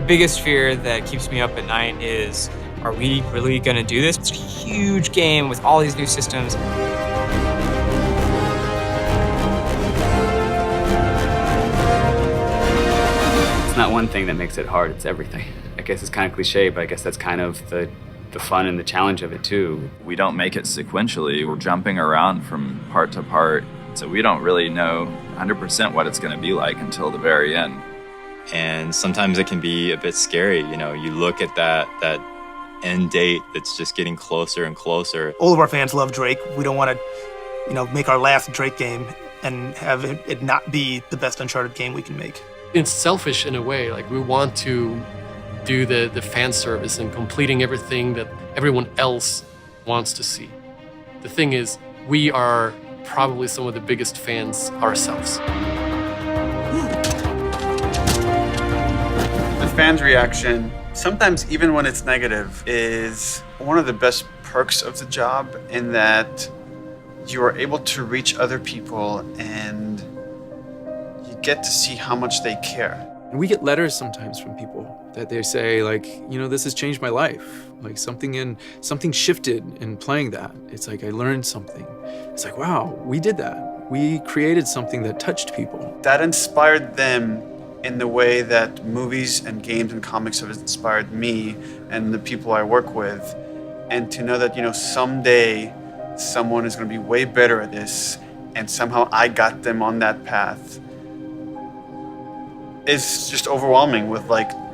biggest fear that keeps me up at night is, are we really gonna do this? It's a huge game with all these new systems. It's not one thing that makes it hard, it's everything. I guess it's kind of cliche, but I guess that's kind of the fun and the challenge of it too. We don't make it sequentially. We're jumping around from part to part, so we don't really know 100% what it's going to be like until the very end. And sometimes it can be a bit scary. You know, you look at that end date that's just getting closer and closer. All of our fans love Drake. We don't want to, make our last Drake game and have it not be the best Uncharted game we can make. It's selfish in a way. Like, we want to do the fan service and completing everything that everyone else wants to see. The thing is, we are probably some of the biggest fans ourselves. The fans' reaction, sometimes even when it's negative, is one of the best perks of the job, in that you are able to reach other people and you get to see how much they care. And we get letters sometimes from people that they say, like, this has changed my life. Like, something shifted in playing that. It's like, I learned something. It's like, wow, we did that. We created something that touched people. That inspired them in the way that movies and games and comics have inspired me and the people I work with. And to know that, someday someone is going to be way better at this, and somehow I got them on that path, is just overwhelming with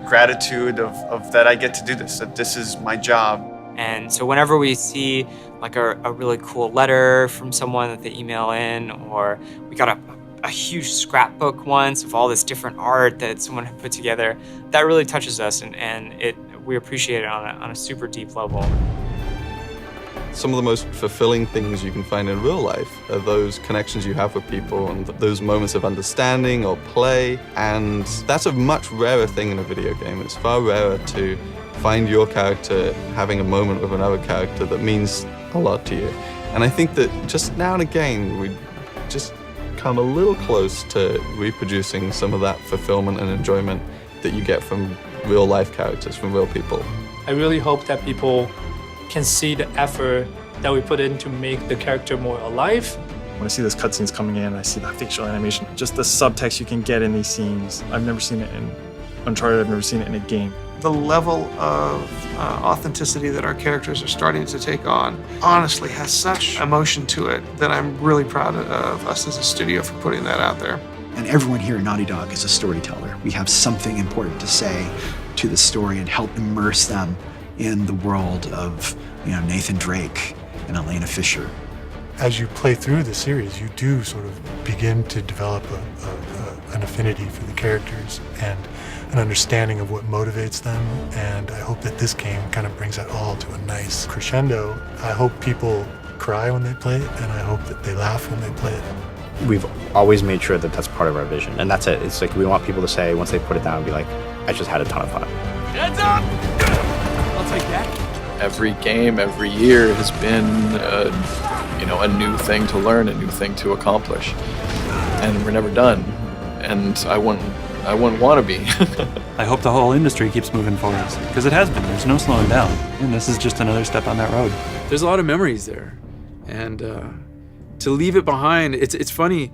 gratitude of that I get to do this, that this is my job. And so whenever we see a really cool letter from someone that they email in, or we got a huge scrapbook once of all this different art that someone had put together, that really touches us, and we appreciate it on a super deep level. Some of the most fulfilling things you can find in real life are those connections you have with people and those moments of understanding or play. And that's a much rarer thing in a video game. It's far rarer to find your character having a moment with another character that means a lot to you. And I think that just now and again, we just come a little close to reproducing some of that fulfillment and enjoyment that you get from real life characters, from real people. I really hope that people can see the effort that we put in to make the character more alive. When I see those cutscenes coming in, I see the facial animation, just the subtext you can get in these scenes. I've never seen it in Uncharted, I've never seen it in a game. The level of authenticity that our characters are starting to take on honestly has such emotion to it that I'm really proud of us as a studio for putting that out there. And everyone here at Naughty Dog is a storyteller. We have something important to say to the story and help immerse them in the world of Nathan Drake and Elena Fisher. As you play through the series, you do sort of begin to develop an affinity for the characters and an understanding of what motivates them, and I hope that this game kind of brings that all to a nice crescendo. I hope people cry when they play it, and I hope that they laugh when they play it. We've always made sure that that's part of our vision, and that's it. It's like we want people to say, once they put it down, be like, I just had a ton of fun. Heads up! I'll take that. Every game, every year has been, a new thing to learn, a new thing to accomplish, and we're never done. And I wouldn't want to be. I hope the whole industry keeps moving forward, because it has been. There's no slowing down, and this is just another step on that road. There's a lot of memories there, and to leave it behind, it's funny.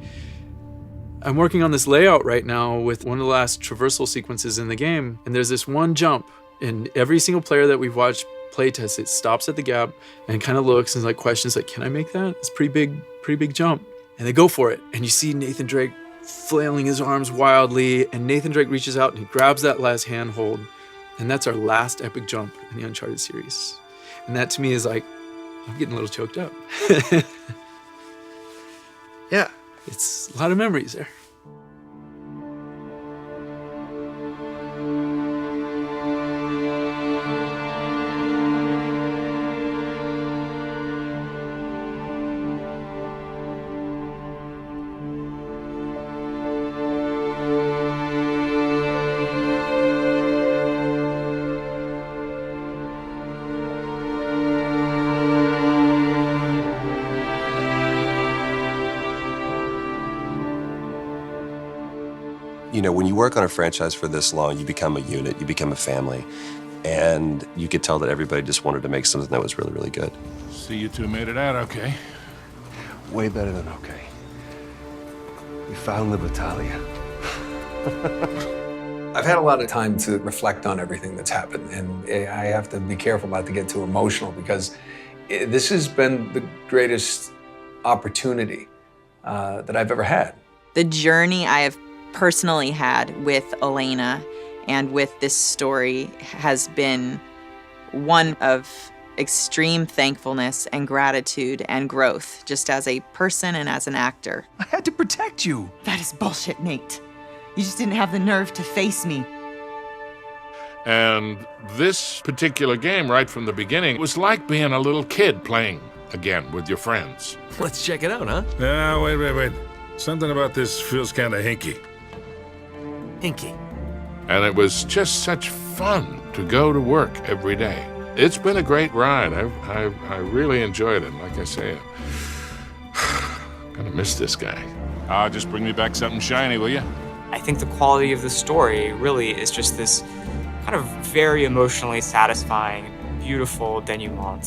I'm working on this layout right now with one of the last traversal sequences in the game, and there's this one jump, and every single player that we've watched playtest it stops at the gap and kind of looks and questions can I make that? It's a pretty big jump. And they go for it, and you see Nathan Drake flailing his arms wildly, and Nathan Drake reaches out and he grabs that last handhold, and that's our last epic jump in the Uncharted series. And that to me is I'm getting a little choked up. Yeah, it's a lot of memories there. You know, when you work on a franchise for this long, you become a unit, you become a family. And you could tell that everybody just wanted to make something that was really, really good. See, you two made it out okay. Way better than okay. We found the battalion. I've had a lot of time to reflect on everything that's happened, and I have to be careful not to get too emotional because this has been the greatest opportunity that I've ever had. The journey I have personally had with Elena and with this story has been one of extreme thankfulness and gratitude and growth, just as a person and as an actor. I had to protect you. That is bullshit, Nate. You just didn't have the nerve to face me. And this particular game, right from the beginning, was like being a little kid playing again with your friends. Let's check it out, huh? Yeah, wait. Something about this feels kind of hinky. Hinky. And it was just such fun to go to work every day. It's been a great ride. I really enjoyed it. Like I say, I'm gonna miss this guy. Just bring me back something shiny, will you? I think the quality of the story really is just this kind of very emotionally satisfying, beautiful denouement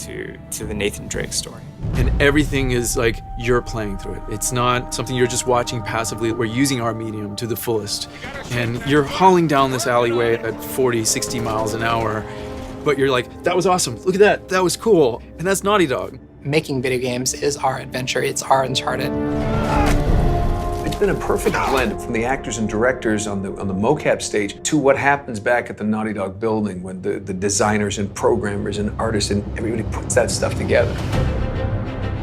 to the Nathan Drake story. And everything is like you're playing through it. It's not something you're just watching passively. We're using our medium to the fullest. And you're hauling down this alleyway at 40, 60 miles an hour, but you're like, that was awesome. Look at that. That was cool. And that's Naughty Dog. Making video games is our adventure. It's our Uncharted. It's been a perfect blend from the actors and directors on the mocap stage to what happens back at the Naughty Dog building when the designers and programmers and artists and everybody puts that stuff together.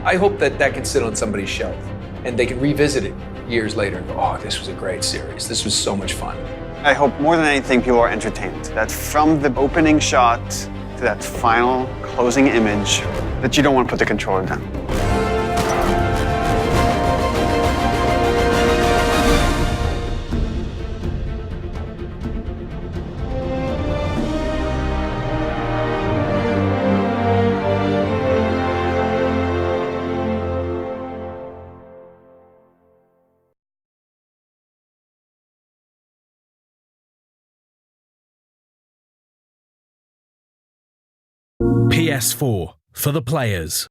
I hope that can sit on somebody's shelf and they can revisit it years later and go, oh, this was a great series. This was so much fun. I hope more than anything people are entertained. That from the opening shot to that final closing image, that you don't want to put the controller down. PS4 for the players.